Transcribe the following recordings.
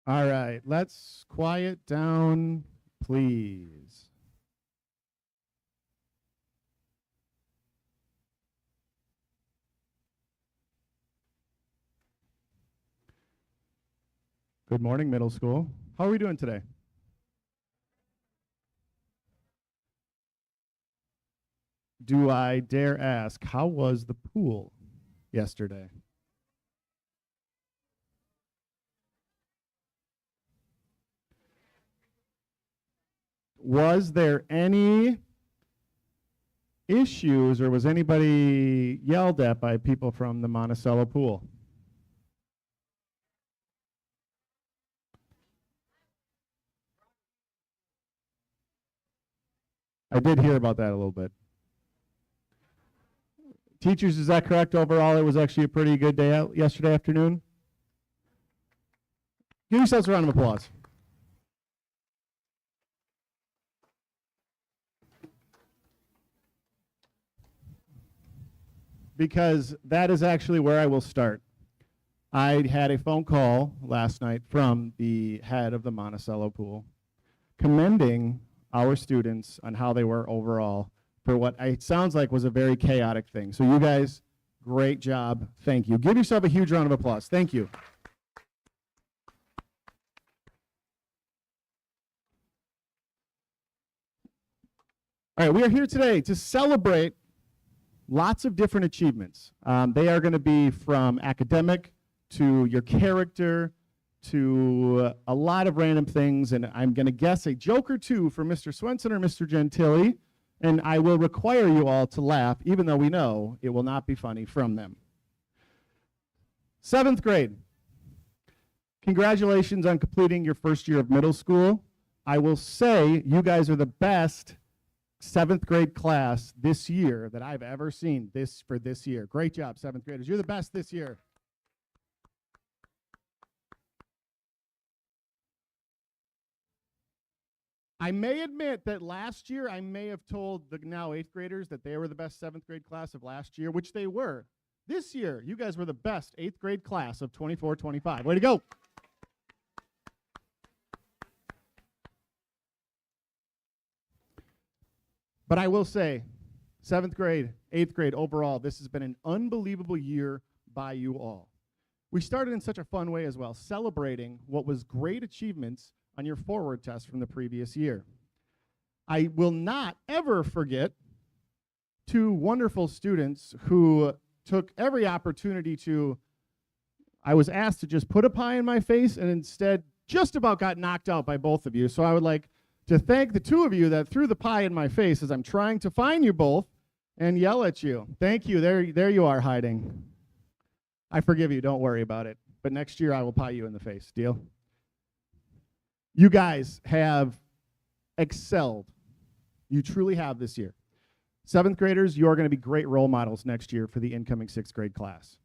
All right, let's quiet down, please. Good morning, middle school. How are we doing today? Do I dare ask, how was the pool yesterday? Was there any issues or was anybody yelled at by people from the Monticello pool? I did hear about that a little bit. Teachers, is that correct? Overall, it was actually a pretty good day out yesterday afternoon. Give yourselves a round of applause. Because that is actually where I will start. I had a phone call last night from the head of the Monticello pool commending our students on how they were overall for what it sounds like was a very chaotic thing. So you guys, great job. Thank you. Give yourself a huge round of applause. Thank you. All right, we are here today to celebrate lots of different achievements. They are going to be from academic to your character to a lot of random things, and I'm going to guess a joke or two from Mr. Swenson or Mr. Gentili, and I will require you all to laugh, even though we know it will not be funny from them. 7th grade. Congratulations on completing your first year of middle school. I will say you guys are the best 7th grade class this year that I've ever seen for this year. Great job, 7th graders. You're the best this year. I may admit that last year I may have told the now 8th graders that they were the best 7th grade class of last year, which they were. This year, you guys were the best 8th grade class of 24-25. Way to go. But I will say, 7th grade, 8th grade overall, this has been an unbelievable year by you all. We started in such a fun way as well, celebrating what was great achievements on your forward test from the previous year. I will not ever forget 2 wonderful students who took every opportunity to, I was asked to just put a pie in my face and instead just about got knocked out by both of you. So I would like to thank the 2 of you that threw the pie in my face as I'm trying to find you both and yell at you. Thank you. There you are hiding. I forgive you. Don't worry about it. But next year I will pie you in the face. Deal? You guys have excelled. You truly have this year. 7th graders, you are going to be great role models next year for the incoming 6th grade class.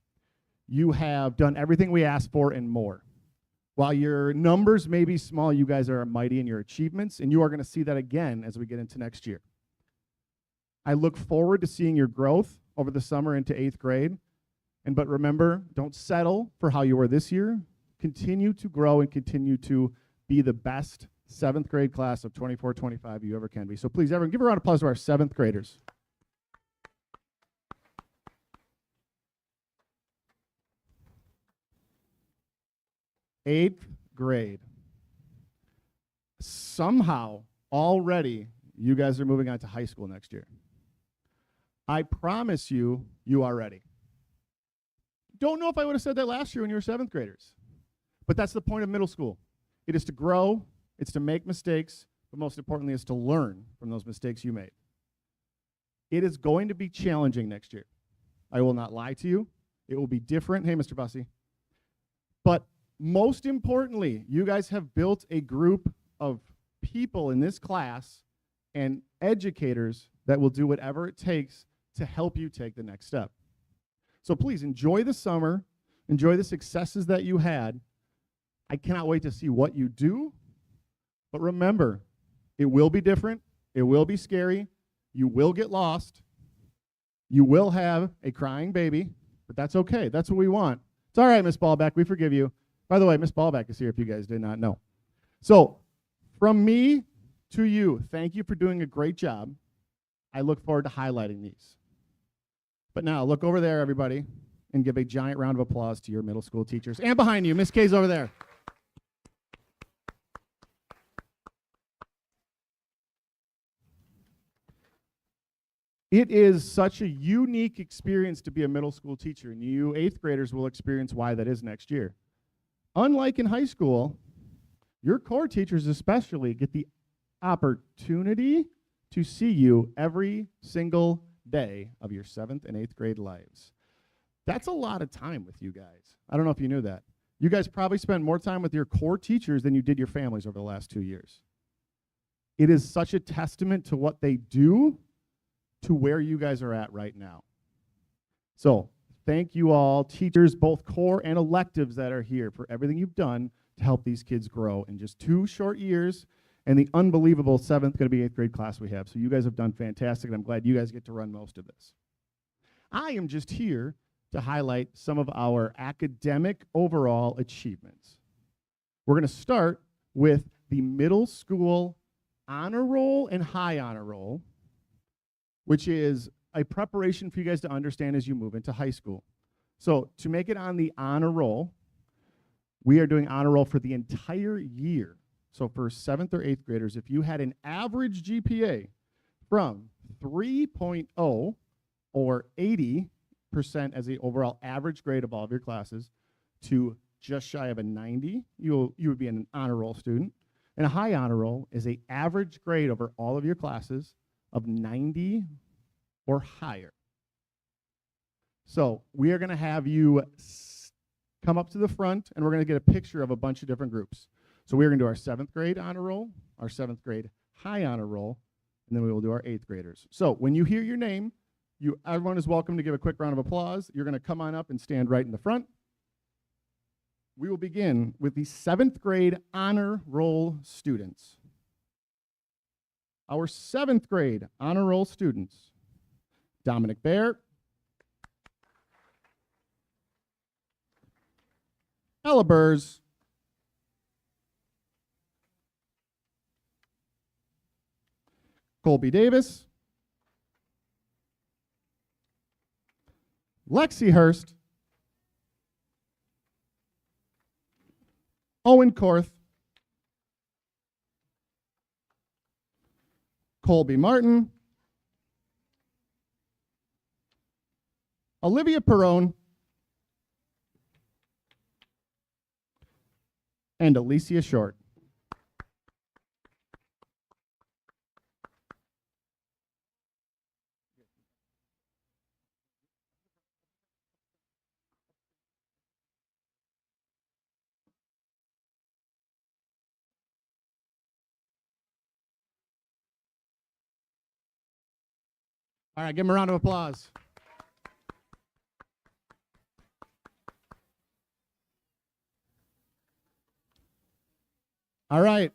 You have done everything we asked for and more. While your numbers may be small, you guys are mighty in your achievements, and you are going to see that again as we get into next year. I look forward to seeing your growth over the summer into 8th grade. But remember, don't settle for how you were this year. Continue to grow and continue to be the best 7th grade class of 24-25 you ever can be. So please, everyone, give a round of applause to our 7th graders. Eighth grade. Somehow, already, you guys are moving on to high school next year. I promise you, you are ready. Don't know if I would have said that last year when you were 7th graders. But that's the point of middle school. It is to grow, it's to make mistakes, but most importantly, it's to learn from those mistakes you made. It is going to be challenging next year. I will not lie to you. It will be different. Hey, Mr. Bussey. But most importantly, you guys have built a group of people in this class and educators that will do whatever it takes to help you take the next step. So please enjoy the summer, enjoy the successes that you had. I cannot wait to see what you do, but remember, it will be different, it will be scary, you will get lost, you will have a crying baby, but that's okay, that's what we want. It's all right, Miss Ballback, we forgive you. By the way, Miss Ballback is here if you guys did not know. So from me to you, thank you for doing a great job. I look forward to highlighting these. But now look over there, everybody, and give a giant round of applause to your middle school teachers. And behind you, Miss K's over there. It is such a unique experience to be a middle school teacher, and you 8th graders will experience why that is next year. Unlike in high school, your core teachers especially get the opportunity to see you every single day of your 7th and 8th grade lives. That's a lot of time with you guys. I don't know if you knew that. You guys probably spent more time with your core teachers than you did your families over the last 2 years. It is such a testament to what they do to where you guys are at right now. So thank you all, teachers, both core and electives that are here, for everything you've done to help these kids grow in just 2 short years and the unbelievable 7th, going to be 8th grade class we have. So you guys have done fantastic, and I'm glad you guys get to run most of this. I am just here to highlight some of our academic overall achievements. We're going to start with the middle school honor roll and high honor roll, which is a preparation for you guys to understand as you move into high school. So to make it on the honor roll, we are doing honor roll for the entire year. So for 7th or 8th graders, if you had an average GPA from 3.0 or 80% as the overall average grade of all of your classes to just shy of a 90, you would be an honor roll student. And a high honor roll is an average grade over all of your classes of 90 or higher. So we are going to have you come up to the front, and we're going to get a picture of a bunch of different groups. So we're going to do our 7th grade honor roll, our 7th grade high honor roll, and then we will do our 8th graders. So when you hear your name, everyone is welcome to give a quick round of applause. You're going to come on up and stand right in the front. We will begin with the 7th grade honor roll students. Our 7th grade honor roll students: Dominic Bear, Ella Burrs, Colby Davis, Lexi Hurst, Owen Korth, Colby Martin, Olivia Perrone, and Alicia Short. All right, give them a round of applause. All right,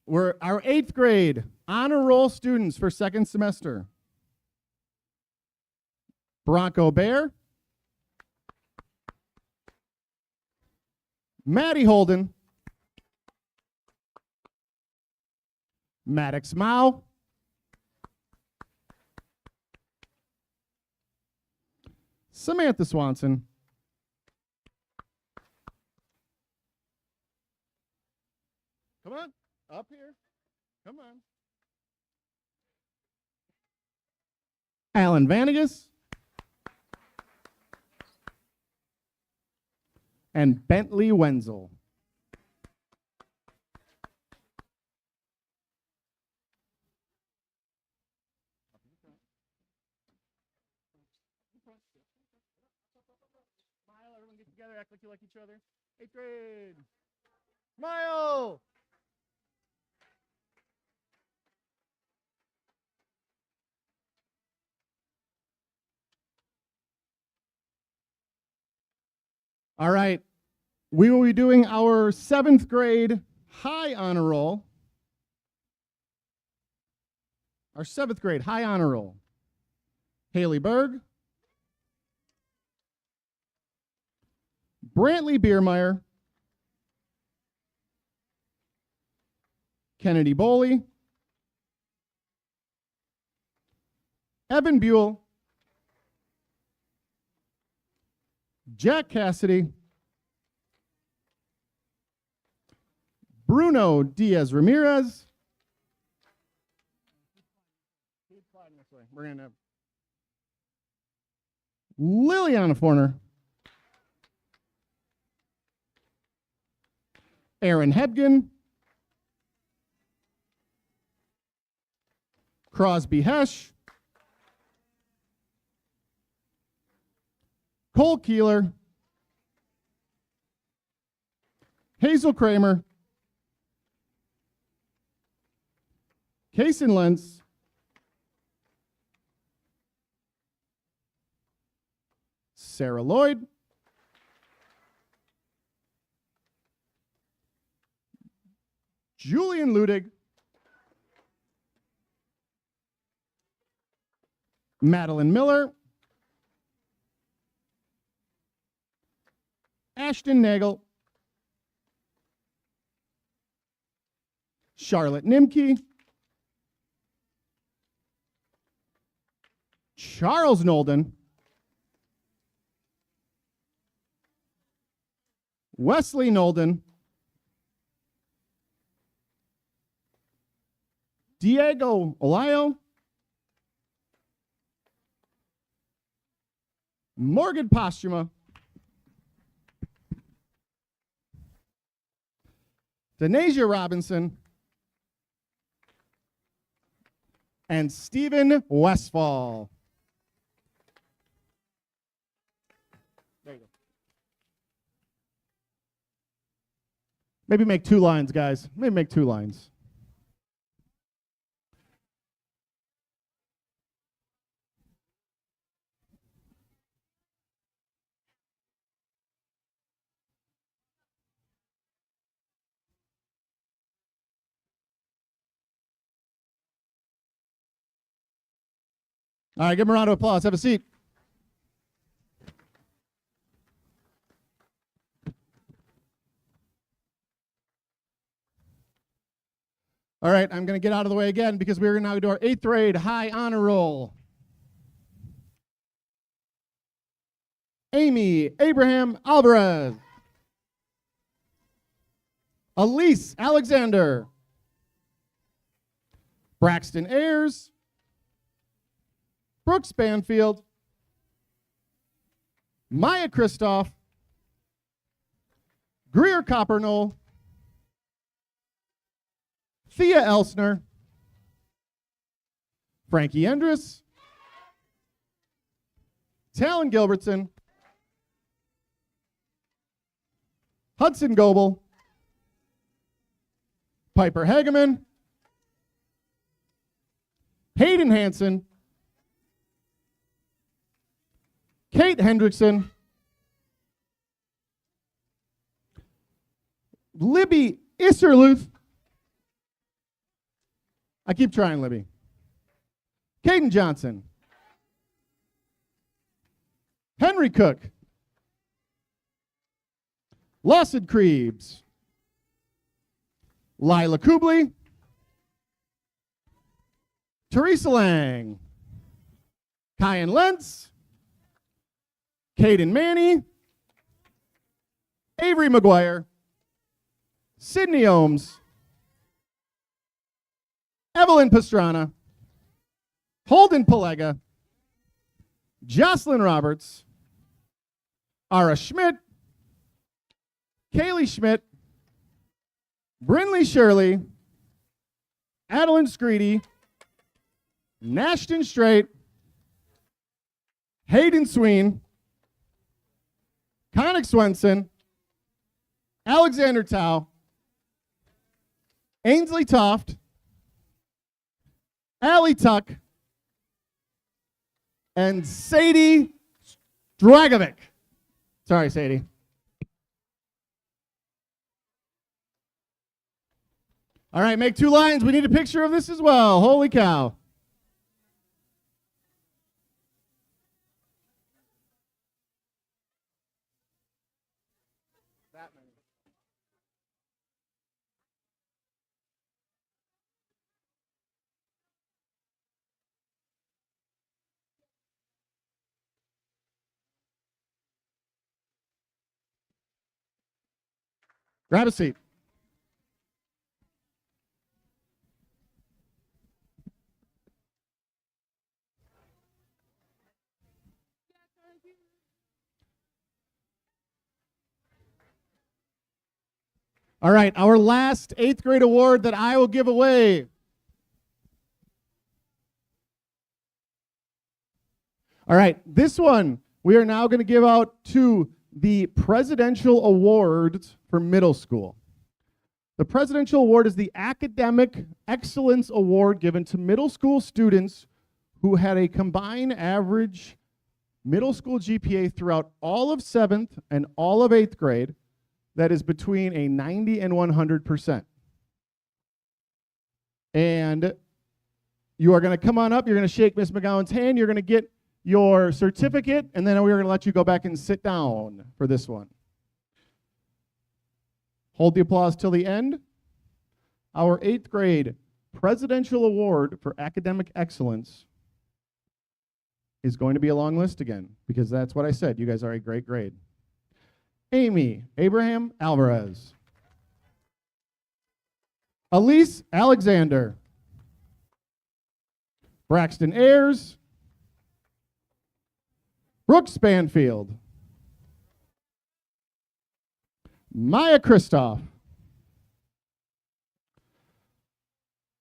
we're our 8th grade honor roll students for 2nd semester: Bronco Bear, Maddie Holden, Maddox Mao, Samantha Swanson, come on, up here, come on, Alan Vanegas, and Bentley Wenzel. Smile, everyone get together, act like you like each other. 8th grade. Smile! All right, we will be doing our 7th grade high honor roll. Our 7th grade high honor roll: Haley Berg, Brantley Biermeyer, Kennedy Boley, Evan Buell, Jack Cassidy, Bruno Diaz Ramirez. We're going to have Liliana Forner, Aaron Hebgen, Crosby Hesh, Cole Keeler, Hazel Kramer, Kason Lentz, Sarah Lloyd, Julian Ludig, Madeline Miller, Ashton Nagel, Charlotte Nimke, Charles Nolden, Wesley Nolden, Diego Olayo, Morgan Postuma, Denasia Robinson, and Stephen Westfall. There you go. Maybe make 2 lines, guys. Maybe make 2 lines. All right, give him a round of applause. Have a seat. All right, I'm going to get out of the way again because we're now going to do our 8th grade high honor roll. Amy Abraham Alvarez. Elise Alexander. Braxton Ayers. Brooks Banfield. Maya Kristoff. Greer Coppernoll. Thea Elsner. Frankie Endres. Talon Gilbertson. Hudson Goebel. Piper Hageman. Hayden Hansen. Kate Hendrickson. Libby Isserluth. I keep trying, Libby. Caden Johnson. Henry Cook. Lawson Krebs. Lila Kubley. Teresa Lang. Kyan Lentz. Caden Manny. Avery McGuire. Sydney Ohms. Evelyn Pastrana. Holden Palega. Jocelyn Roberts. Ara Schmidt. Kaylee Schmidt. Brinley Shirley. Adeline Screedy. Nashton Strait. Hayden Sween. Connick Swenson. Alexander Tao. Ainsley Toft. Allie Tuck. And Sadie Dragovic. Sorry, Sadie. All right, make 2 lines. We need a picture of this as well. Holy cow. Grab a seat. All right, our last 8th grade award that I will give away. All right, this one we are now going to give out to the Presidential Awards for middle school. The Presidential Award is the Academic Excellence Award given to middle school students who had a combined average middle school GPA throughout all of 7th and all of 8th grade that is between a 90 and 100%. And you are going to come on up, you're going to shake Miss McGowan's hand, you're going to get your certificate, and then we're going to let you go back and sit down for this one. Hold the applause till the end. Our 8th grade Presidential Award for Academic Excellence is going to be a long list again, because that's what I said. You guys are a great grade. Amy Abraham Alvarez. Elise Alexander. Braxton Ayers. Brooks Banfield. Maya Kristoff.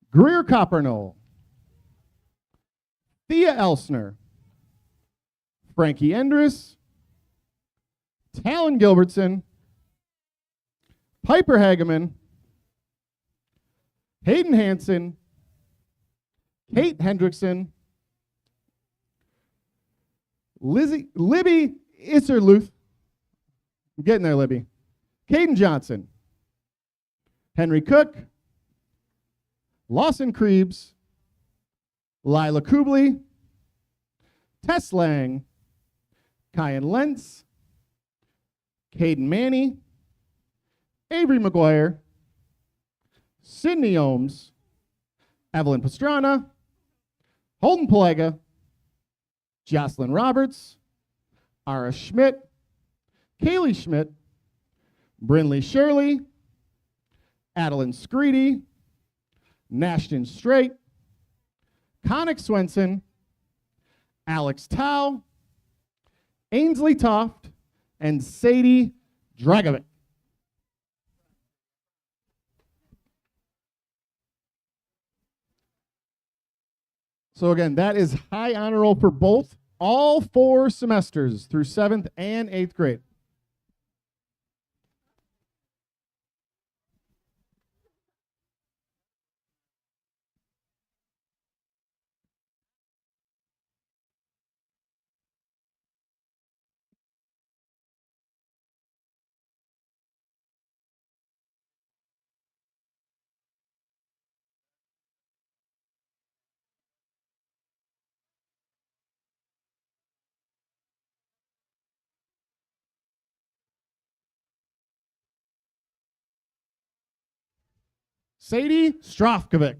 Greer Coppernoll. Thea Elsner. Frankie Endres. Talon Gilbertson. Piper Hageman. Hayden Hansen. Kate Hendrickson. Libby Isserluth. I'm getting there, Libby. Caden Johnson. Henry Cook. Lawson Krebs. Lila Kubley. Tess Lang. Kyan Lentz. Caden Manny. Avery McGuire. Sydney Ohms. Evelyn Pastrana. Holden Pelega. Jocelyn Roberts. Ara Schmidt. Kaylee Schmidt. Brinley Shirley. Adeline Screedy. Nashton Straight. Conic Swenson. Alex Tao. Ainsley Toft. And Sadie Dragovic. So again, that is high honor roll for both, all 4 semesters through 7th and 8th grade. Sadie Strofkovic.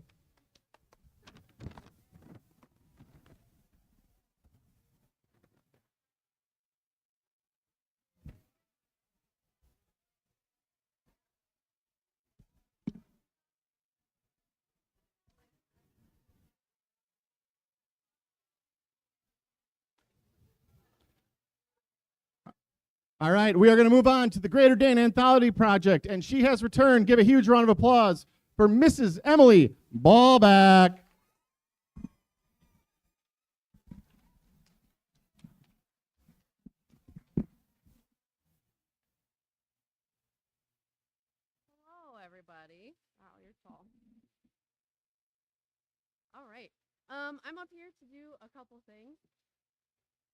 All right, we are going to move on to the Greater Dane Anthology Project, and she has returned. Give a huge round of applause for Mrs. Emily Ballback. Hello, everybody. Wow, you're tall. All right. I'm up here to do a couple things.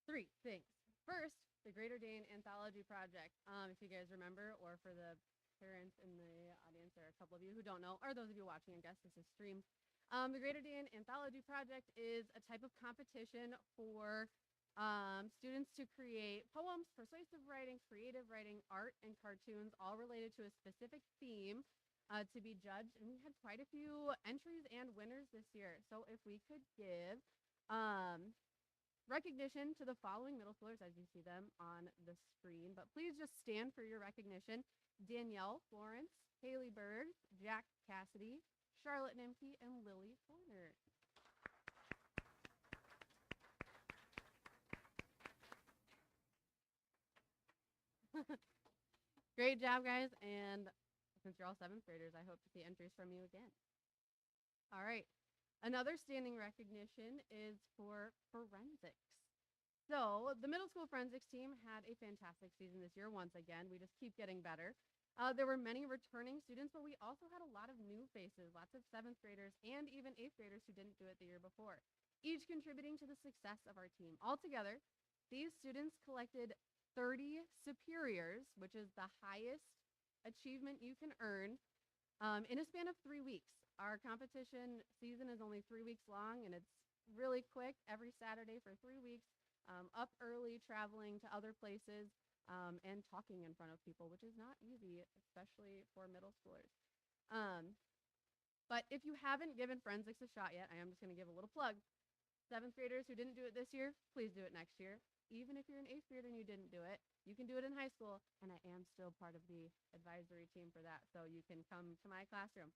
3 things. First, the Greater Dane Anthology Project. If you guys remember, or for the parents in the audience, there are a couple of you who don't know, or those of you watching, I guess this is streamed. The Greater Dane Anthology Project is a type of competition for students to create poems, persuasive writing, creative writing, art, and cartoons, all related to a specific theme to be judged. And we had quite a few entries and winners this year. So if we could give recognition to the following middle schoolers as you see them on the screen, but please just stand for your recognition. Danielle Florence, Haley Berg, Jack Cassidy, Charlotte Nimke, and Lily Forner. Great job, guys, and since you're all 7th graders, I hope to see entries from you again. All right. Another standing recognition is for forensics. So the middle school forensics team had a fantastic season this year once again. We just keep getting better. There were many returning students, but we also had a lot of new faces, lots of 7th graders and even 8th graders who didn't do it the year before, each contributing to the success of our team. Altogether, these students collected 30 superiors, which is the highest achievement you can earn in a span of 3 weeks. Our competition season is only 3 weeks long, and it's really quick every Saturday for 3 weeks, up early, traveling to other places, and talking in front of people, which is not easy, especially for middle schoolers. But if you haven't given forensics a shot yet, I am just going to give a little plug. 7th graders who didn't do it this year, please do it next year. Even if you're an 8th grader and you didn't do it, you can do it in high school, and I am still part of the advisory team for that, so you can come to my classroom.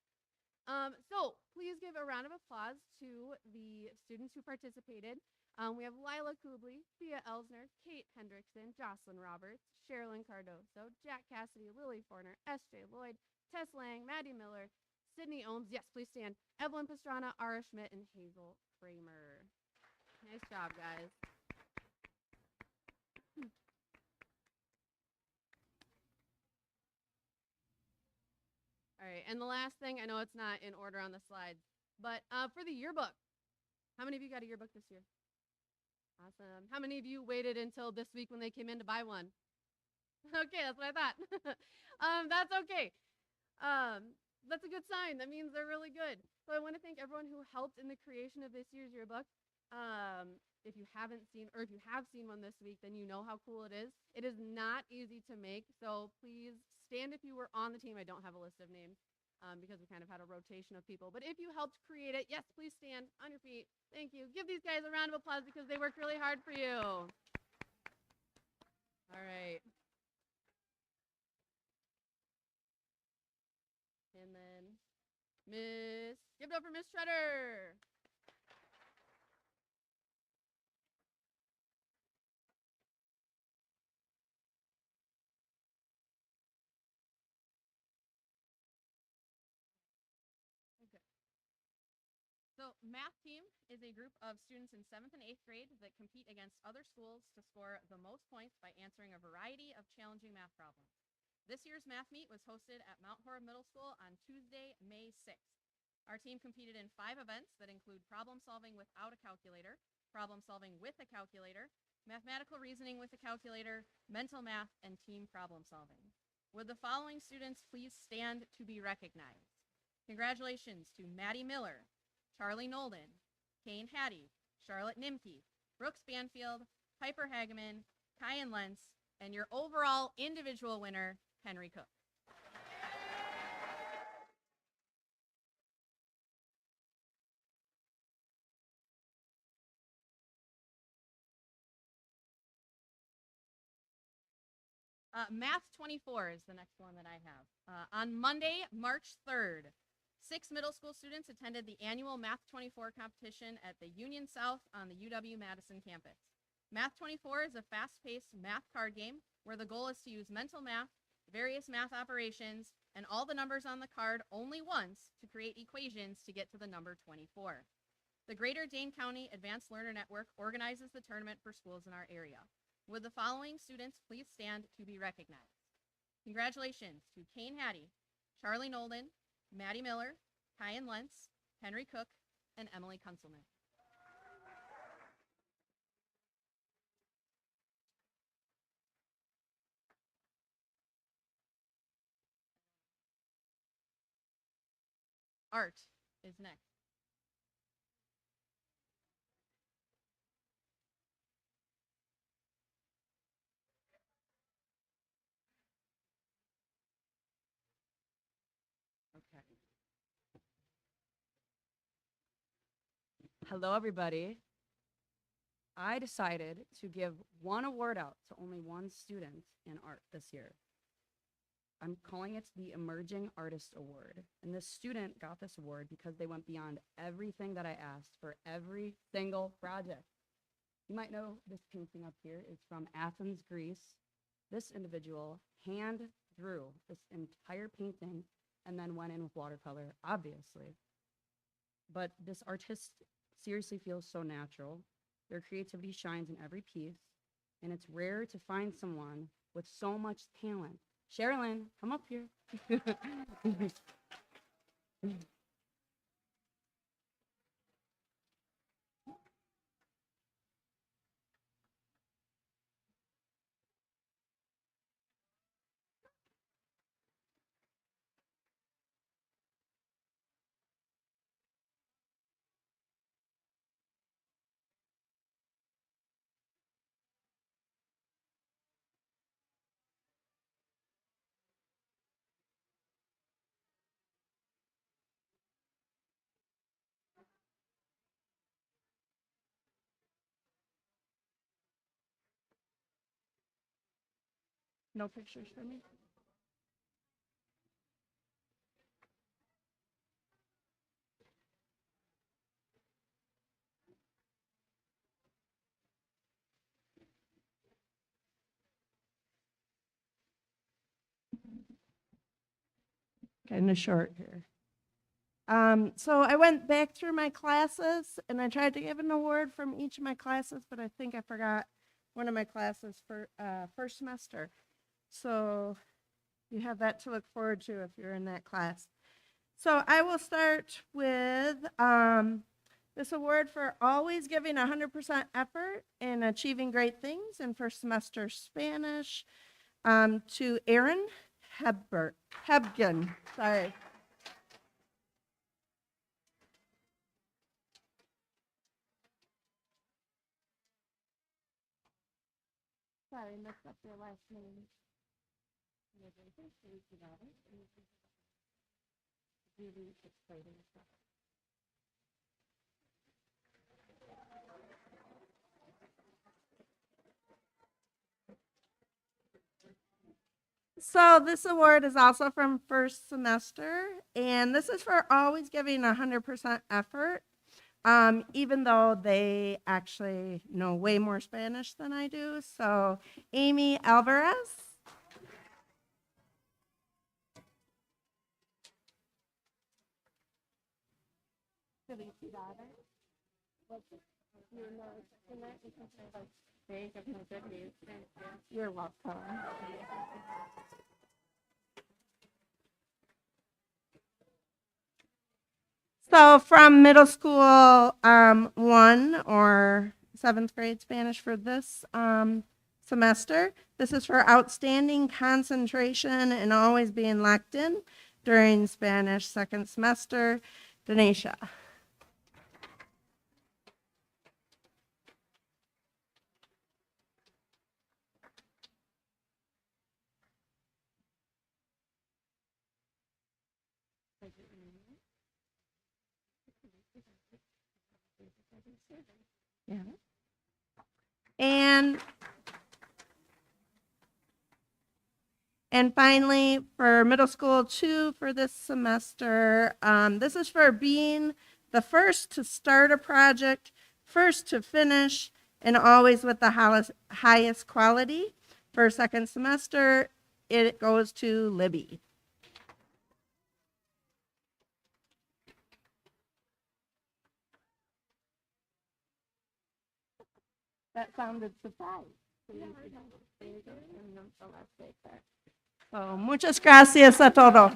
So please give a round of applause to the students who participated. We have Lila Kubley, Thea Elsner, Kate Hendrickson, Jocelyn Roberts, Sherilyn Cardoso, Jack Cassidy, Lily Forner, S.J. Lloyd, Tess Lang, Maddie Miller, Sydney Ohms, yes, please stand, Evelyn Pastrana, Ara Schmidt, and Hazel Kramer. Nice job, guys. All right, and the last thing, I know it's not in order on the slides, but for the yearbook, how many of you got a yearbook this year? Awesome. How many of you waited until this week when they came in to buy one? Okay, that's what I thought. That's okay. That's a good sign. That means they're really good. So I want to thank everyone who helped in the creation of this year's yearbook. If you haven't seen, or if you have seen one this week, then you know how cool it is. It is not easy to make, so please stand if you were on the team. I don't have a list of names because we kind of had a rotation of people. But if you helped create it, yes, please stand on your feet. Thank you. Give these guys a round of applause because they worked really hard for you. All right. And then give it up for Miss Shredder. So math team is a group of students in 7th and 8th grade that compete against other schools to score the most points by answering a variety of challenging math problems. This year's math meet was hosted at Mount Horeb Middle School on Tuesday, May 6th. Our team competed in 5 events that include problem solving without a calculator, problem solving with a calculator, mathematical reasoning with a calculator, mental math, and team problem solving. Would the following students please stand to be recognized? Congratulations to Maddie Miller, Charlie Nolden, Kane Hattie, Charlotte Nimke, Brooks Banfield, Piper Hageman, Kyan Lentz, and your overall individual winner, Henry Cook. Math 24 is the next one that I have. On Monday, March 3rd, 6 middle school students attended the annual Math 24 competition at the Union South on the UW-Madison campus. Math 24 is a fast-paced math card game where the goal is to use mental math, various math operations, and all the numbers on the card only once to create equations to get to the number 24. The Greater Dane County Advanced Learner Network organizes the tournament for schools in our area. Would the following students please stand to be recognized? Congratulations to Kane Hattie, Charlie Nolden, Maddie Miller, Kyan Lentz, Henry Cook, and Emily Kunselman. Art is next. Okay. Hello, everybody. I decided to give one award out to only one student in art this year. I'm calling it the Emerging Artist Award. And this student got this award because they went beyond everything that I asked for every single project. You might know this painting up here is from Athens, Greece. This individual hand drew this entire painting and then went in with watercolor, obviously. But this artist seriously feels so natural. Their creativity shines in every piece, and it's rare to find someone with so much talent. Sherilyn, come up here. No pictures for me? Kind of short here. So I went back through my classes and I tried to give an award from each of my classes, but I think I forgot one of my classes for first semester. So you have that to look forward to if you're in that class. So I will start with this award for always giving 100% effort in achieving great things in first semester Spanish to Aaron Hebgen. Sorry. Sorry, messed up your last name. Really exciting stuff. So this award is also from first semester, and this is for always giving 100% effort, even though they actually know way more Spanish than I do. So Amy Alvarez. You're welcome. So from middle school 1 or 7th grade Spanish for this semester, this is for outstanding concentration and always being locked in during Spanish 2nd semester, Denisha. Yeah. And finally, for middle school 2 for this semester, this is for being the first to start a project, first to finish, and always with the highest quality. For 2nd semester, it goes to Libby. That sounded surprised. So, muchas gracias a todos.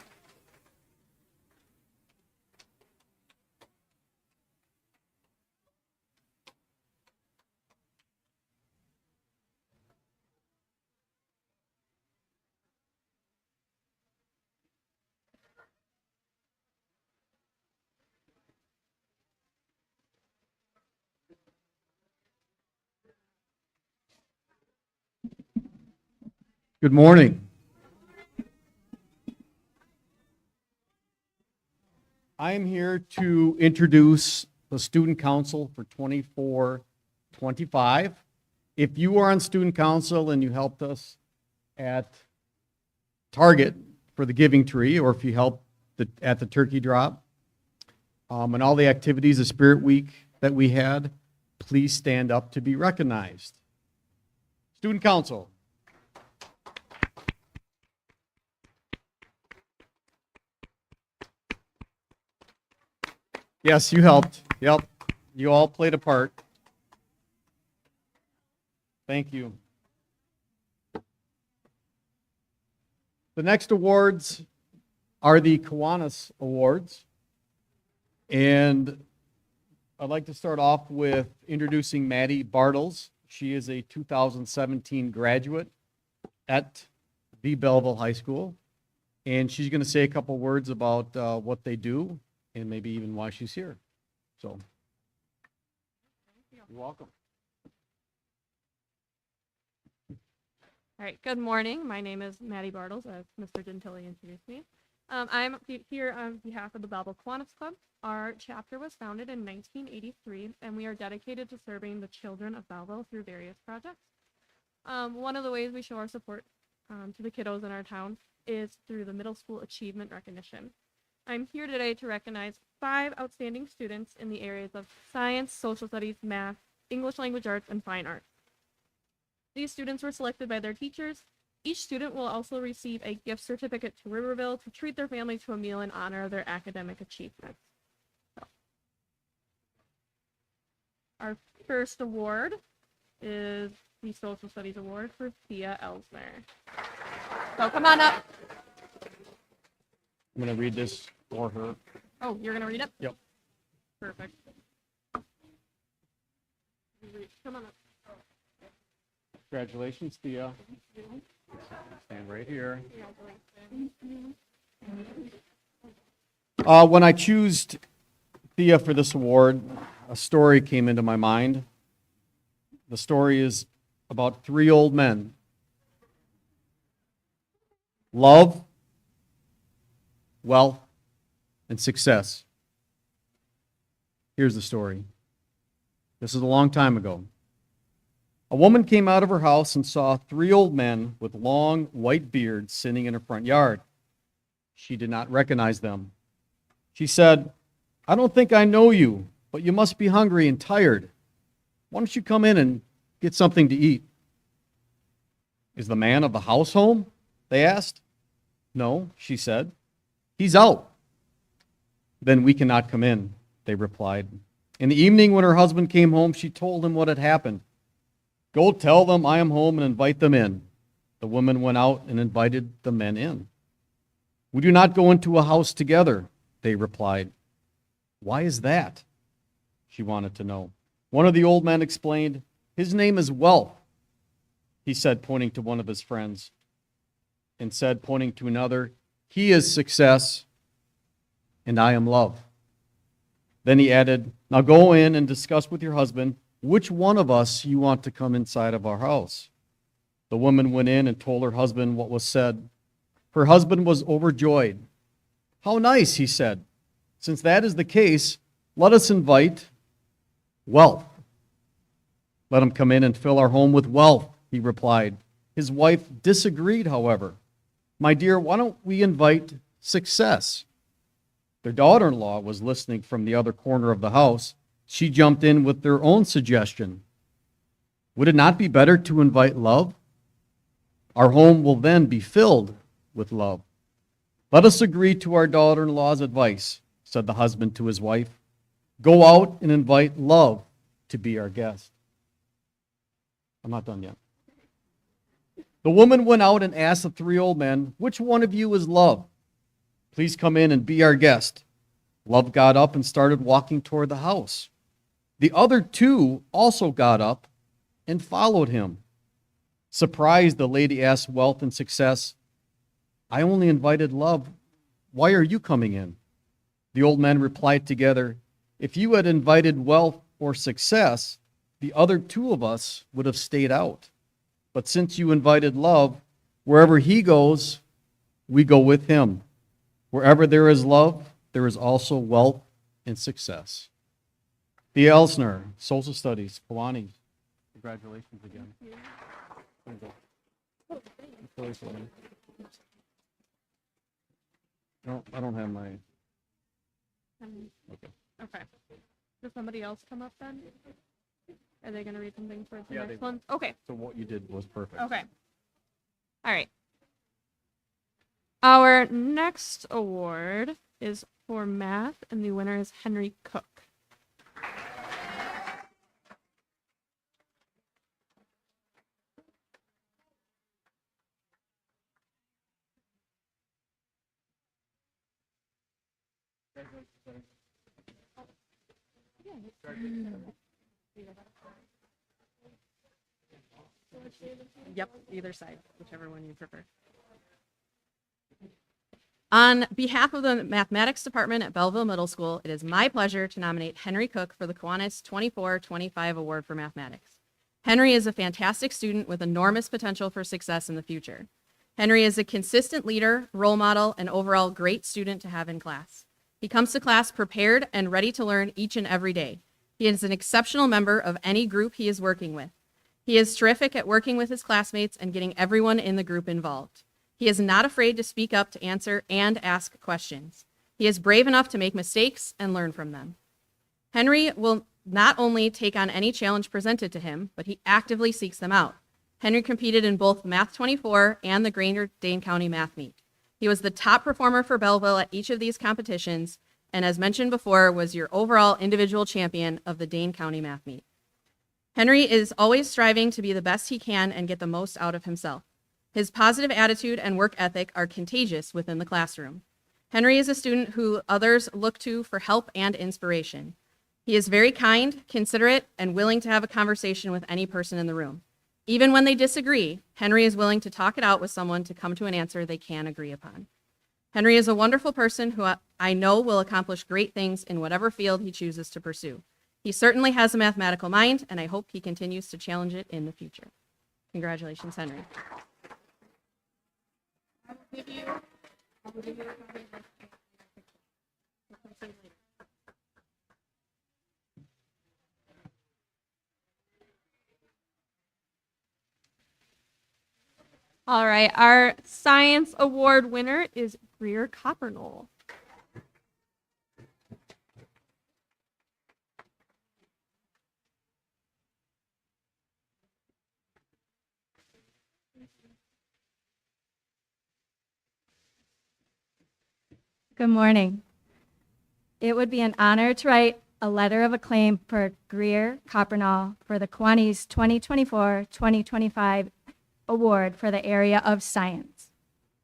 Good morning. I am here to introduce the Student Council for 24-25. 25. If you are on student council and you helped us at Target for the Giving Tree, or if you helped at the turkey drop, and all the activities of Spirit Week that we had, please stand up to be recognized. Student council. Yes, you helped. Yep. You all played a part. Thank you. The next awards are the Kiwanis Awards. And I'd like to start off with introducing Maddie Bartles. She is a 2017 graduate at the Belleville High School. And she's going to say a couple words about what they do and maybe even why she's here. So, you're welcome. All right, good morning. My name is Maddie Bartles, as Mr. Gentili introduced me. I'm here on behalf of the Belleville Kiwanis Club. Our chapter was founded in 1983, and we are dedicated to serving the children of Belleville through various projects. One of the ways we show our support to the kiddos in our town is through the middle school achievement recognition. I'm here today to recognize 5 outstanding students in the areas of science, social studies, math, English language arts, and fine arts. These students were selected by their teachers. Each student will also receive a gift certificate to Riverville to treat their family to a meal in honor of their academic achievements. So, our first award is the Social Studies Award for Thea Elsner. So come on up. I'm going to read this for her. Oh, you're going to read it? Yep. Perfect. Come on up. Congratulations, Thea. Stand right here. When I chose Thea for this award, a story came into my mind. The story is about 3 old men. Love, wealth, and success. Here's the story. This is a long time ago. A woman came out of her house and saw 3 old men with long white beards sitting in her front yard. She did not recognize them. She said, "I don't think I know you, but you must be hungry and tired. Why don't you come in and get something to eat?" "Is the man of the house home?" they asked. "No," she said. "He's out." "Then we cannot come in," they replied. In the evening, when her husband came home, she told him what had happened. "Go tell them I am home and invite them in." The woman went out and invited the men in. "We do not go into a house together," they replied. "Why is that?" she wanted to know. One of the old men explained, "His name is Wealth," he said, pointing to one of his friends, and said, pointing to another, "He is Success, and I am Love." Then he added, "Now go in and discuss with your husband which one of us you want to come inside of our house." The woman went in and told her husband what was said. Her husband was overjoyed. "How nice," he said. "Since that is the case, let us invite Wealth." "Let him come in and fill our home with wealth," he replied. His wife disagreed, however. "My dear, why don't we invite Success?" Their daughter-in-law was listening from the other corner of the house. She jumped in with their own suggestion. "Would it not be better to invite Love? Our home will then be filled with love." "Let us agree to our daughter-in-law's advice," said the husband to his wife. "Go out and invite Love to be our guest." I'm not done yet. The woman went out and asked the 3 old men, "Which one of you is Love? Please come in and be our guest." Love got up and started walking toward the house. The other 2 also got up and followed him. Surprised, the lady asked Wealth and Success, "I only invited Love. Why are you coming in?" The old men replied together, "If you had invited Wealth or Success, the other 2 of us would have stayed out. But since you invited Love, wherever he goes, we go with him. Wherever there is love, there is also wealth and success." Thea Elsner, Social Studies, Kiwanis. Congratulations again. Thank you. There you go. Oh, thanks. Really funny. No, I don't have my. Okay. Okay. Does somebody else come up then? Are they going to read something for the Yeah, next they one? Okay. So what you did was perfect. Okay. All right. Our next award is for math, and the winner is Henry Cook. Yep, either side, whichever one you prefer. On behalf of the Mathematics Department at Belleville Middle School, it is my pleasure to nominate Henry Cook for the Kiwanis 24-25 Award for Mathematics. Henry is a fantastic student with enormous potential for success in the future. Henry is a consistent leader, role model, and overall great student to have in class. He comes to class prepared and ready to learn each and every day. He is an exceptional member of any group he is working with. He is terrific at working with his classmates and getting everyone in the group involved. He is not afraid to speak up to answer and ask questions. He is brave enough to make mistakes and learn from them. Henry will not only take on any challenge presented to him, but he actively seeks them out. Henry competed in both Math 24 and the Greater Dane County Math Meet. He was the top performer for Belleville at each of these competitions, and as mentioned before, was your overall individual champion of the Dane County Math Meet. Henry is always striving to be the best he can and get the most out of himself. His positive attitude and work ethic are contagious within the classroom. Henry is a student who others look to for help and inspiration. He is very kind, considerate, and willing to have a conversation with any person in the room. Even when they disagree, Henry is willing to talk it out with someone to come to an answer they can agree upon. Henry is a wonderful person who I know will accomplish great things in whatever field he chooses to pursue. He certainly has a mathematical mind, and I hope he continues to challenge it in the future. Congratulations, Henry. All right, our science award winner is Greer Coppernoll. Good morning. It would be an honor to write a letter of acclaim for Greer Coppernoll for the Kiwanis 2024-2025 Award for the area of science.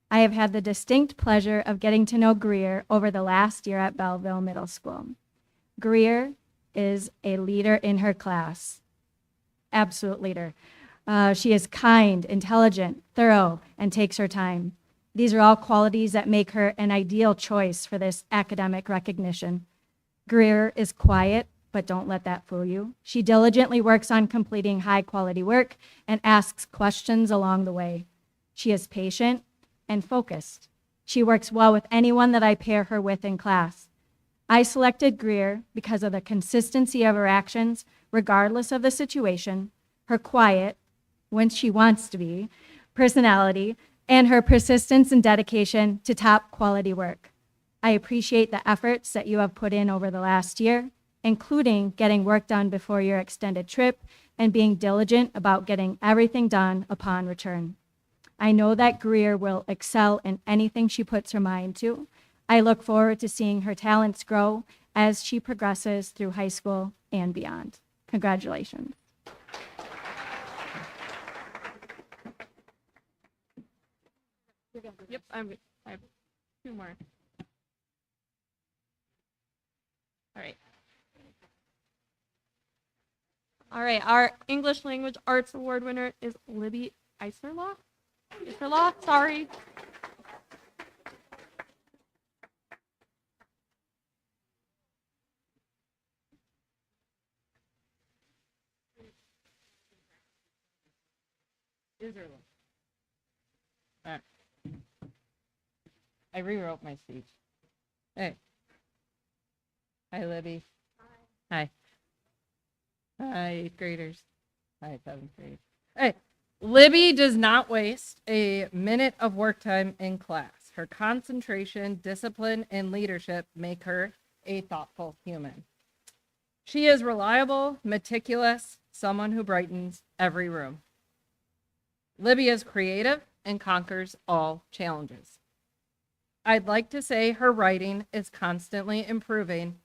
I have had the distinct pleasure of getting to know Greer over the last year at Belleville Middle School. Greer is a leader in her class, absolute leader. She is kind, intelligent, thorough, and takes her time. These are all qualities that make her an ideal choice for this academic recognition. Greer is quiet, but don't let that fool you. She diligently works on completing high-quality work and asks questions along the way. She is patient and focused. She works well with anyone that I pair her with in class. I selected Greer because of the consistency of her actions, regardless of the situation, her quiet, when she wants to be, personality, and her persistence and dedication to top quality work. I appreciate the efforts that you have put in over the last year, including getting work done before your extended trip and being diligent about getting everything done upon return. I know that Greer will excel in anything she puts her mind to. I look forward to seeing her talents grow as she progresses through high school and beyond. Congratulations. Yep, I have two more. All right. All right, our English Language Arts Award winner is Libby Iserlaw. Iserlaw, sorry. Israel. I rewrote my speech. Hey. Hi, Libby. Hi. Hi, eighth graders. Hi, 7th grade. Hey, Libby does not waste a minute of work time in class. Her concentration, discipline, and leadership make her a thoughtful human. She is reliable, meticulous, someone who brightens every room. Libby is creative and conquers all challenges. I'd like to say her writing is constantly improving,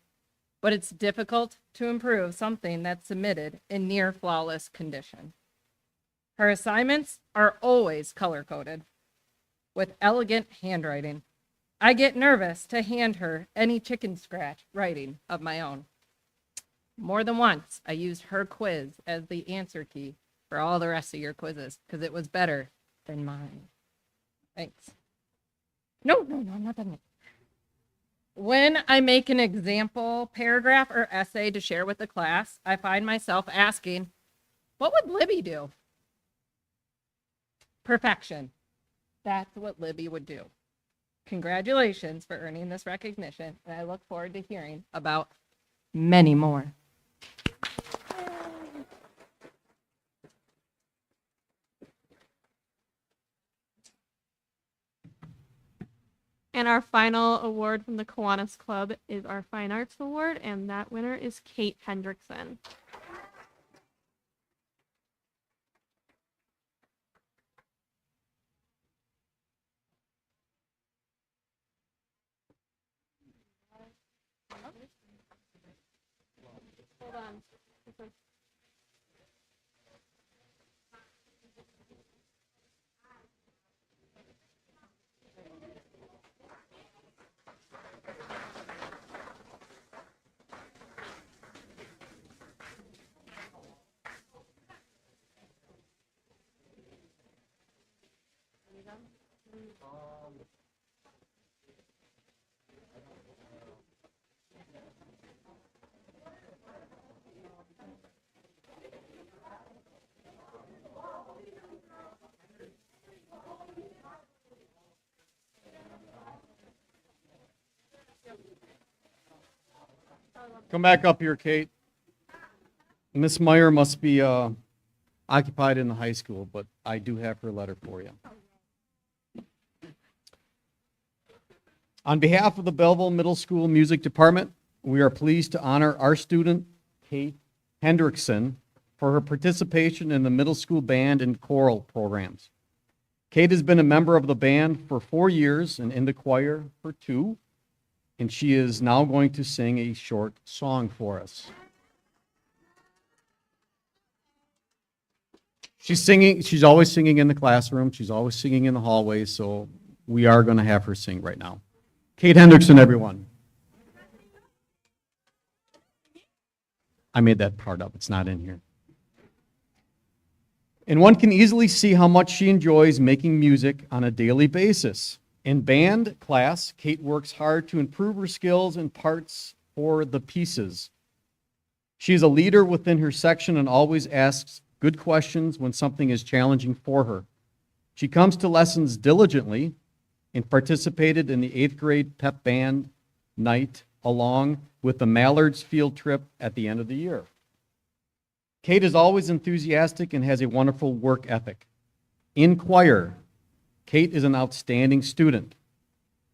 but it's difficult to improve something that's submitted in near flawless condition. Her assignments are always color-coded with elegant handwriting. I get nervous to hand her any chicken scratch writing of my own. More than once, I used her quiz as the answer key for all the rest of your quizzes because it was better than mine. Thanks. No, I'm not done yet. When I make an example paragraph or essay to share with the class, I find myself asking, what would Libby do? Perfection. That's what Libby would do. Congratulations for earning this recognition, and I look forward to hearing about many more. And our final award from the Kiwanis Club is our Fine Arts Award, and that winner is Kate Hendrickson. Hold on. Come back up here, Kate. Miss Meyer must be occupied in the high school, but I do have her letter for you. On behalf of the Belleville Middle School Music Department, we are pleased to honor our student, Kate Hendrickson, for her participation in the middle school band and choral programs. Kate has been a member of the band for 4 years and in the choir for 2, and she is now going to sing a short song for us. She's always singing in the classroom, she's always singing in the hallways, so we are going to have her sing right now. Kate Hendrickson, everyone. I made that part up, it's not in here. And one can easily see how much she enjoys making music on a daily basis. In band class, Kate works hard to improve her skills and parts for the pieces. She is a leader within her section and always asks good questions when something is challenging for her. She comes to lessons diligently and participated in the 8th grade pep band night along with the Mallards field trip at the end of the year. Kate is always enthusiastic and has a wonderful work ethic. In choir, Kate is an outstanding student.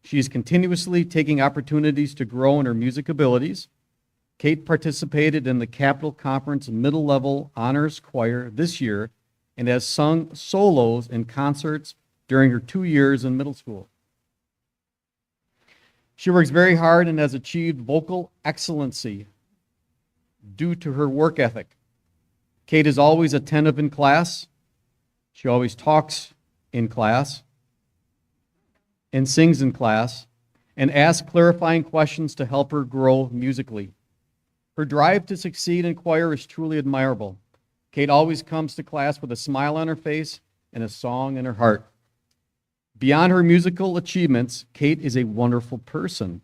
She is continuously taking opportunities to grow in her music abilities. Kate participated in the Capital Conference Middle Level Honors Choir this year and has sung solos in concerts during her 2 years in middle school. She works very hard and has achieved vocal excellency due to her work ethic. Kate is always attentive in class. She always talks in class and sings in class and asks clarifying questions to help her grow musically. Her drive to succeed in choir is truly admirable. Kate always comes to class with a smile on her face and a song in her heart. Beyond her musical achievements, Kate is a wonderful person.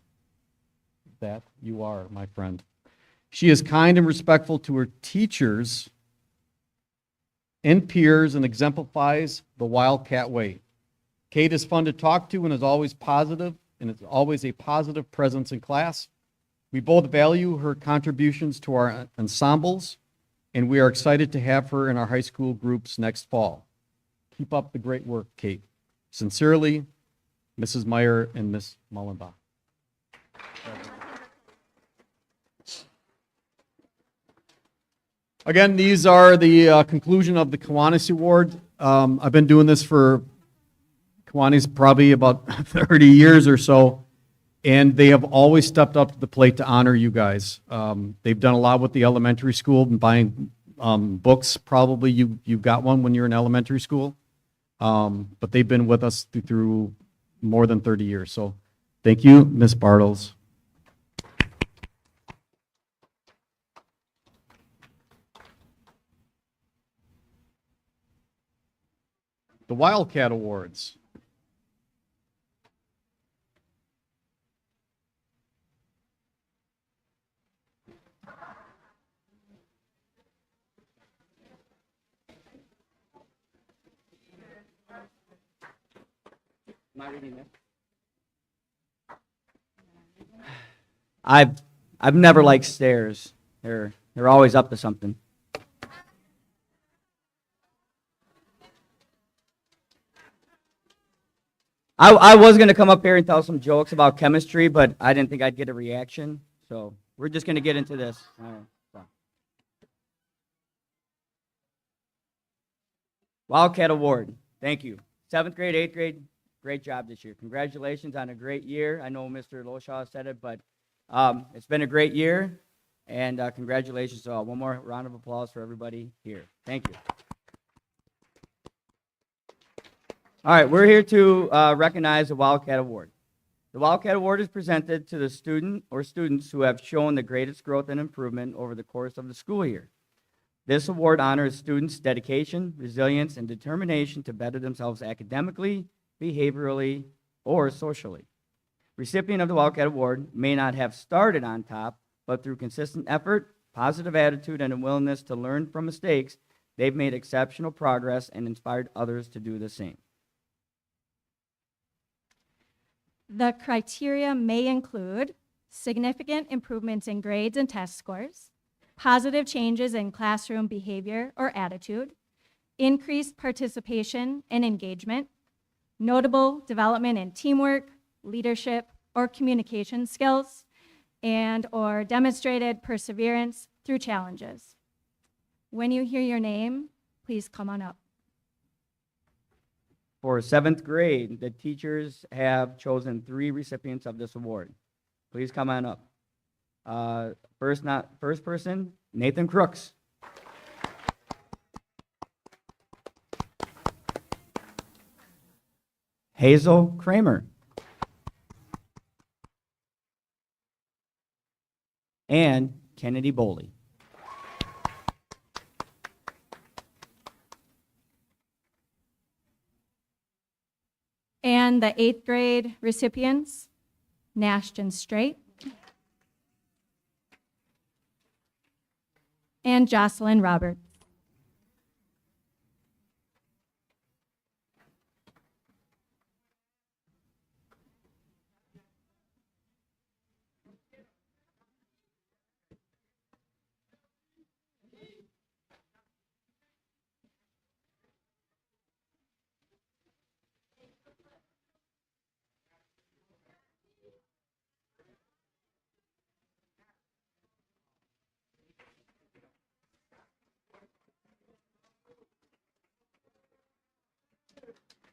That you are, my friend. She is kind and respectful to her teachers and peers and exemplifies the Wildcat way. Kate is fun to talk to and is always positive and is always a positive presence in class. We both value her contributions to our ensembles and we are excited to have her in our high school groups next fall. Keep up the great work, Kate. Sincerely, Mrs. Meyer and Ms. Mullenbach. Again, these are the conclusion of the Kiwanis Award. I've been doing this for Kiwanis probably about 30 years or so, and they have always stepped up to the plate to honor you guys. They've done a lot with the elementary school and buying books. Probably you got one when you were in elementary school, but they've been with us through more than 30 years. So thank you, Ms. Bartles. The Wildcat Awards. Am I reading this? I've never liked stairs. They're always up to something. I was gonna come up here and tell some jokes about chemistry, but I didn't think I'd get a reaction. So we're just gonna get into this. All right. So. Wildcat Award. Thank you. 7th grade, 8th grade, great job this year. Congratulations on a great year. I know Mr. Loshaw said it, but it's been a great year, and congratulations to all. One more round of applause for everybody here. Thank you. All right, we're here to recognize the Wildcat Award. The Wildcat Award is presented to the student or students who have shown the greatest growth and improvement over the course of the school year. This award honors students' dedication, resilience, and determination to better themselves academically, behaviorally, or socially. Recipient of the Wildcat Award may not have started on top, but through consistent effort, positive attitude, and a willingness to learn from mistakes, they've made exceptional progress and inspired others to do the same. The criteria may include significant improvements in grades and test scores, positive changes in classroom behavior or attitude, increased participation and engagement, notable development in teamwork, leadership, or communication skills, and or demonstrated perseverance through challenges. When you hear your name, please come on up. For 7th grade, the teachers have chosen 3 recipients of this award. Please come on up. First person, Nathan Crooks. Hazel Kramer. And Kennedy Boley. And the 8th grade recipients, Nashton Straight and Jocelyn Roberts.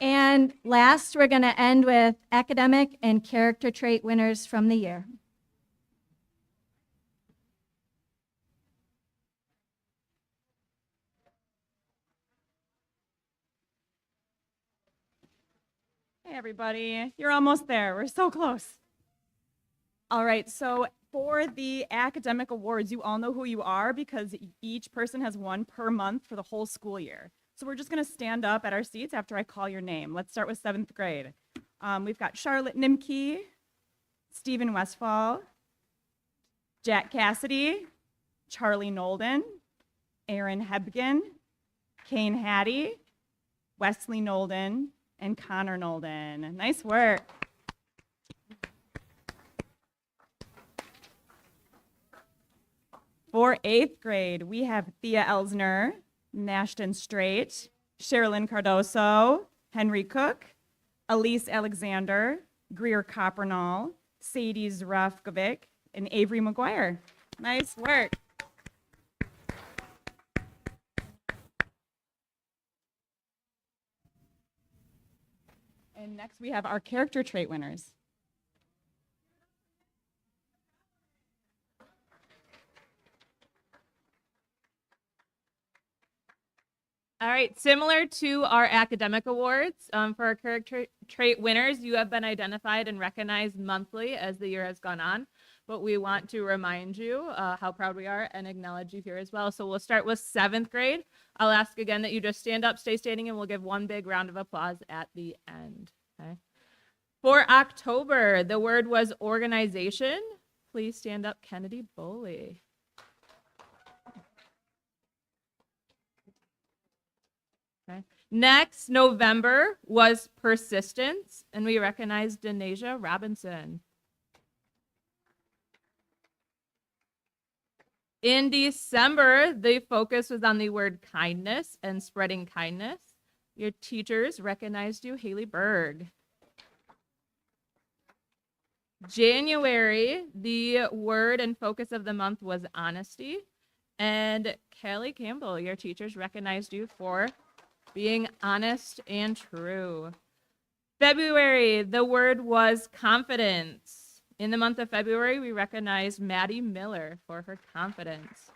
And last, we're going to end with academic and character trait winners from the year. Hey, everybody. You're almost there. We're so close. All right, so for the academic awards, you all know who you are because each person has one per month for the whole school year. So we're just going to stand up at our seats after I call your name. Let's start with 7th grade. We've got Charlotte Nimke, Stephen Westfall, Jack Cassidy, Charlie Nolden, Aaron Hebgen, Kane Hattie, Wesley Nolden, and Connor Nolden. Nice work. For 8th grade, we have Thea Elsner, Nashton Strait, Sherilyn Cardoso, Henry Cook, Elise Alexander, Greer Coppernall, Sadie Zrafkovic, and Avery McGuire. Nice work. And next we have our character trait winners. All right, similar to our academic awards, for our character trait winners, you have been identified and recognized monthly as the year has gone on. But we want to remind you how proud we are and acknowledge you here as well. So we'll start with 7th grade. I'll ask again that you just stand up, stay standing, and we'll give one big round of applause at the end. Okay. For October, the word was organization. Please stand up, Kennedy Boley. Okay. Next, November was persistence, and we recognize Denasia Robinson. In December, the focus was on the word kindness and spreading kindness. Your teachers recognized you, Haley Berg. January, the word and focus of the month was honesty. And Kelly Campbell, your teachers recognized you for being honest and true. February, the word was confidence. In the month of February, we recognize Maddie Miller for her confidence.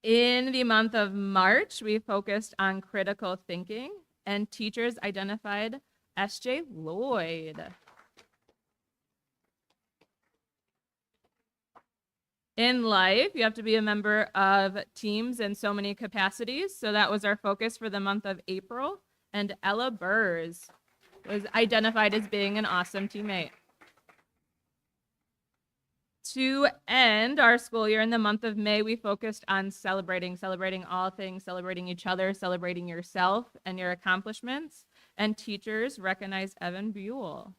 In the month of March, we focused on critical thinking, and teachers identified S.J. Lloyd. In life, you have to be a member of teams in so many capacities, so that was our focus for the month of April, and Ella Burrs was identified as being an awesome teammate. To end our school year in the month of May, we focused on celebrating all things, celebrating each other, celebrating yourself and your accomplishments, and teachers recognize Evan Buell.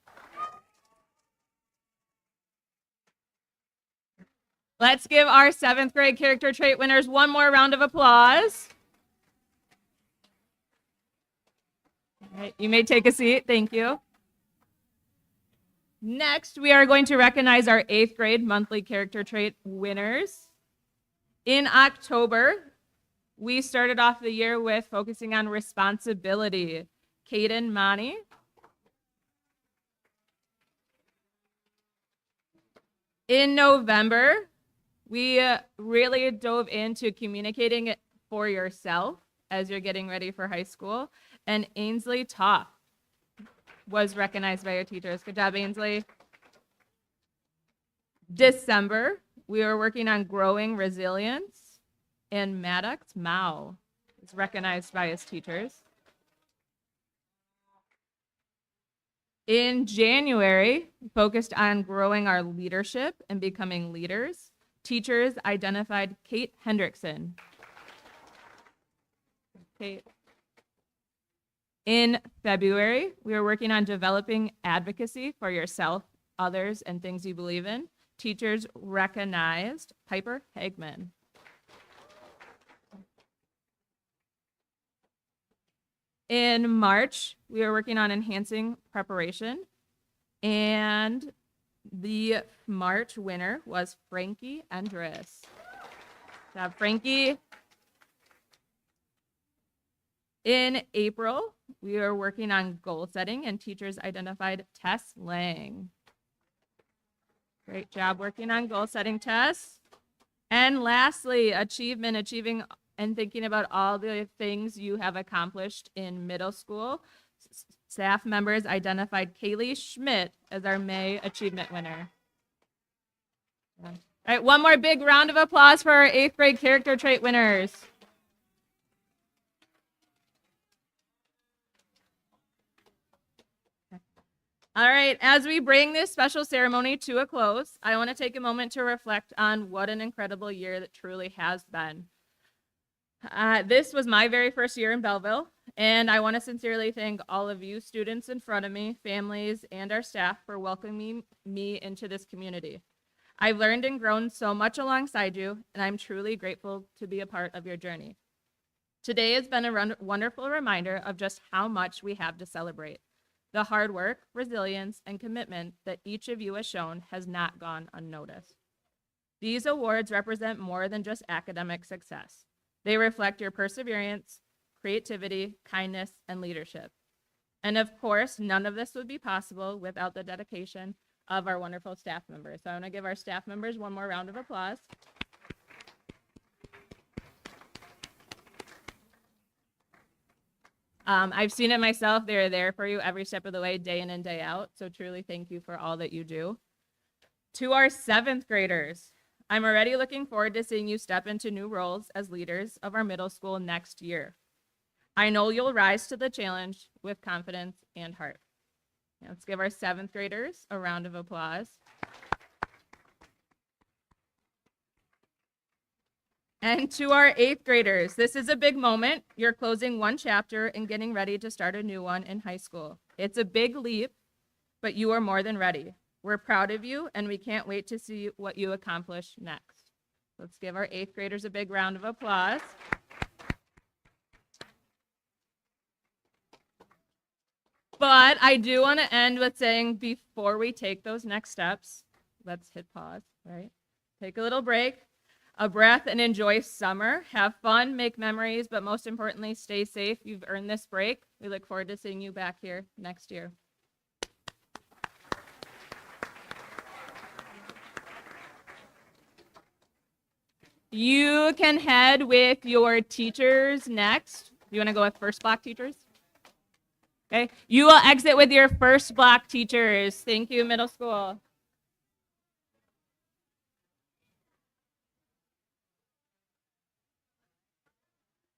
Let's give our 7th grade character trait winners one more round of applause. All right, you may take a seat. Thank you. Next, we are going to recognize our 8th grade monthly character trait winners. In October, we started off the year with focusing on responsibility. Kaden Monty. In November, we really dove into communicating it for yourself as you're getting ready for high school. And Ainsley Toff was recognized by your teachers. Good job, Ainsley. December, we were working on growing resilience, and Maddox Mao is recognized by his teachers. In January, we focused on growing our leadership and becoming leaders. Teachers identified Kate Hendrickson. Kate. In February, we were working on developing advocacy for yourself, others, and things you believe in. Teachers recognized Piper Hagman. In March, we were working on enhancing preparation, and the March winner was Frankie Endres. Good job, Frankie. In April, we were working on goal setting, and teachers identified Tess Lang. Great job working on goal setting, Tess. And lastly, achieving and thinking about all the things you have accomplished in middle school. Staff members identified Kaylee Schmidt as our May achievement winner. All right, one more big round of applause for our 8th grade character trait winners. All right, as we bring this special ceremony to a close, I want to take a moment to reflect on what an incredible year that truly has been. This was my very first year in Belleville, and I want to sincerely thank all of you students in front of me, families, and our staff for welcoming me into this community. I've learned and grown so much alongside you, and I'm truly grateful to be a part of your journey. Today has been a wonderful reminder of just how much we have to celebrate. The hard work, resilience, and commitment that each of you has shown has not gone unnoticed. These awards represent more than just academic success. They reflect your perseverance, creativity, kindness, and leadership. And of course, none of this would be possible without the dedication of our wonderful staff members. So I want to give our staff members one more round of applause. I've seen it myself. They're there for you every step of the way, day in and day out. So truly thank you for all that you do. To our 7th graders, I'm already looking forward to seeing you step into new roles as leaders of our middle school next year. I know you'll rise to the challenge with confidence and heart. Now let's give our 7th graders a round of applause. And to our 8th graders, this is a big moment. You're closing one chapter and getting ready to start a new one in high school. It's a big leap, but you are more than ready. We're proud of you, and we can't wait to see what you accomplish next. Let's give our 8th graders a big round of applause. But I do want to end with saying, before we take those next steps, let's hit pause, right? Take a little break, a breath, and enjoy summer. Have fun, make memories, but most importantly, stay safe. You've earned this break. We look forward to seeing you back here next year. You can head with your teachers next. You want to go with first block teachers? Okay. You will exit with your first block teachers. Thank you, middle school.